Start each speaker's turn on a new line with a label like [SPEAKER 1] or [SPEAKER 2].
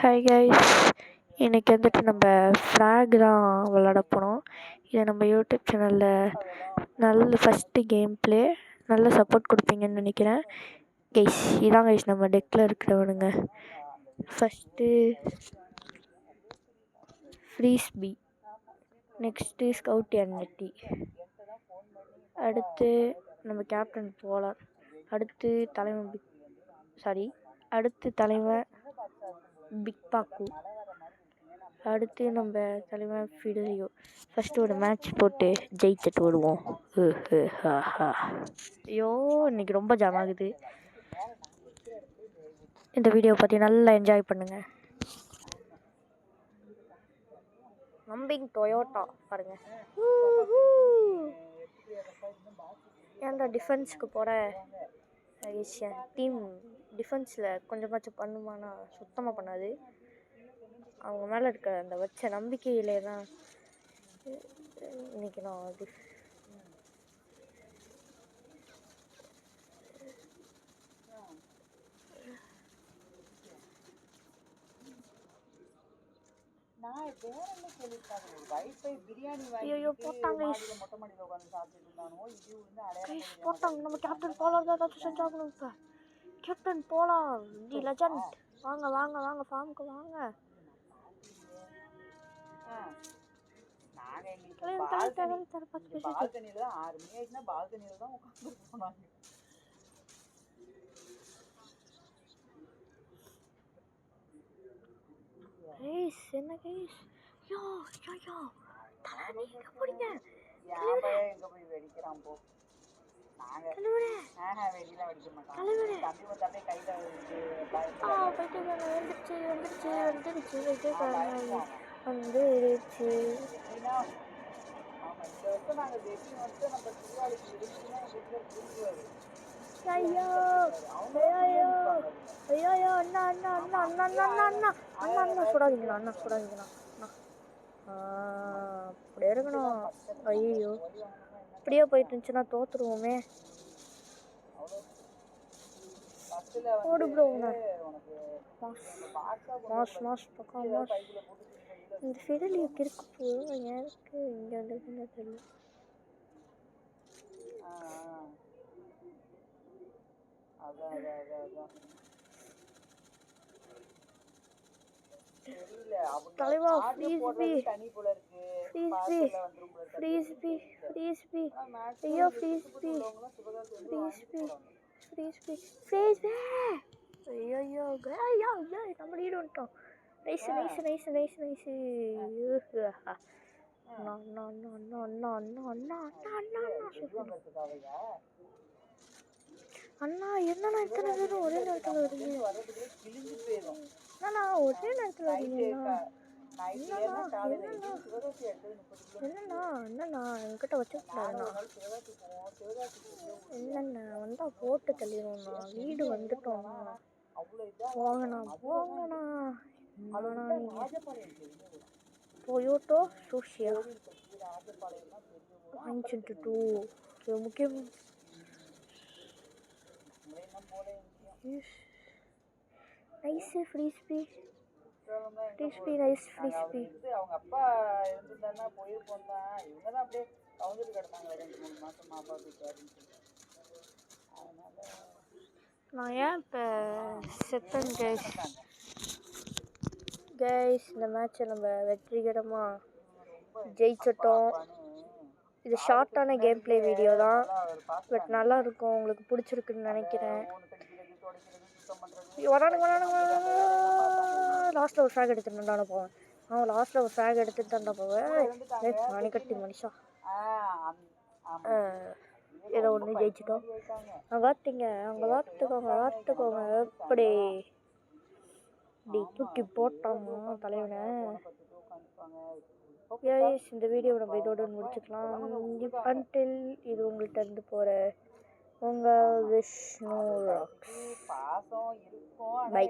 [SPEAKER 1] Hi guys, இன்றைக்கி வந்துட்டு நம்ம ஃப்ராக் தான் விளாட போகிறோம். இதை நம்ம யூடியூப் சேனலில் நல்ல ஃபஸ்ட்டு கேம் ப்ளே நல்ல சப்போர்ட் கொடுப்பீங்கன்னு நினைக்கிறேன். கைஸ் இதான் கைஸ் நம்ம டெக்கில் இருக்கிறவனுங்க. ஃபஸ்ட்டு ஃப்ரீஸ்பி, நெக்ஸ்ட்டு ஸ்கவுட் என்எட்டி, அடுத்து நம்ம கேப்டன் போலார், அடுத்து தலைவன் பிக் பாக்கு, அடுத்து நம்ம தலைவன் ஃபிடலியோ. ஃபஸ்ட்டு ஒரு மேட்ச் போட்டு ஜெயிச்சுட்டு வருவோம். ஐயோ இன்னைக்கு ரொம்ப ஜாம் ஆகுது. இந்த வீடியோ பற்றி நல்லா என்ஜாய் பண்ணுங்கள். நம்பிங் டொயோட்டா பாருங்க. ஏன்டா டிஃபென்ஸுக்கு போகிற டீம் டிஃபென்ஸில் கொஞ்சமாச்சும் பண்ணுமானா சுத்தமாக பண்ணாது. அவங்க மேலே இருக்க அந்த வச்ச நம்பிக்கையிலே தான் இன்றைக்கி நான் போட்டாங்க. நம்ம கேப்டன் போலார் தான் ஏதாச்சும் செஞ்சாகணும். இப்போ கேப்டன் போலார் தி லெஜண்ட். வாங்க வாங்க வாங்க ஃபார்முக்கு வாங்க. என்ன கைஸ், யோ யோ யோ தலை எங்க போறீங்க? தலைவரே வந்துருச்சு. ஐயோ ஐயோ அண்ணா அண்ணா அண்ணா அண்ணா அண்ணா அண்ணா அண்ணா அண்ணா அண்ணா சுடாதீங்களா அண்ணா சுடாதீங்களா அண்ணா. அப்படியே இருக்கணும். ஐயோ இப்படியே போயிட்டு இருந்துச்சுன்னா தோத்துருவோமே. ஓடு ப்ரோ. மாஸ் பக்கம் மாஸ். இந்த ஃபிடலியோக்கு இருக்கு போ. எனக்கு இங்கே வந்துருக்குன்னு தெரியல. தலைவா ஃப்ரீஸ்பி ஐயோ ஃப்ரீஸ்பி ஐயோ ஐயோ நம்ம லீடு வந்துட்டோம். நைஸ் அண்ணா என்னண்ணா இத்தனை பேரும் ஒரே நேரத்தில் வருது. அண்ணா ஒரே நேரத்தில் வரீங்கண்ணா. என்னண்ணா என்கிட்ட வச்சுக்கூடாதுண்ணா. என்னண்ணா வந்தால் போட்டு தள்ளிடுவோண்ணா. வீடு வந்துட்டோம்ண்ணா. போங்கண்ணா டொயோட்டோ சோஷியா முக்கியம். Nice frisbee nice frisbee. அவங்க அப்பா இருந்திருந்தாருன்னா போயிருப்போம் தான். இவங்க தான் அப்படியே கவுந்துட்டு கிடந்தாங்க 2-3 மாசமா அப்பா போயிட்டாரு. நான் ஏன் இப்போ செத்தன் கைஸ். இந்த மேட்சை நம்ம வெற்றிகரமாக ஜெயிச்சிட்டோம். இது ஷார்ட்டான கேம் ப்ளே வீடியோ தான், பட் நல்லா இருக்கும். உங்களுக்கு பிடிச்சிருக்குன்னு நினைக்கிறேன். லாஸ்ட்டில் ஒரு ஃப்ராக் எடுத்துட்டு தானே போவேன். லாஸ்ட்டில் ஒரு ஃப்ராக் எடுத்துட்டு தாண்டா போவேன். மணிக்கட்டி மனுஷா ஏதோ ஒன்று ஜெயிச்சிட்டோம். பார்த்துக்கோங்க எப்படி தூக்கி போட்டோமா தலைவனை. இந்த வீடியோ நம்ம இதோட முடிச்சுக்கலாம். அன்டில் இது உங்கள்கிட்ட இருந்து போகிற உங்கள் விஷ்ணு ராக்ஸ். பை.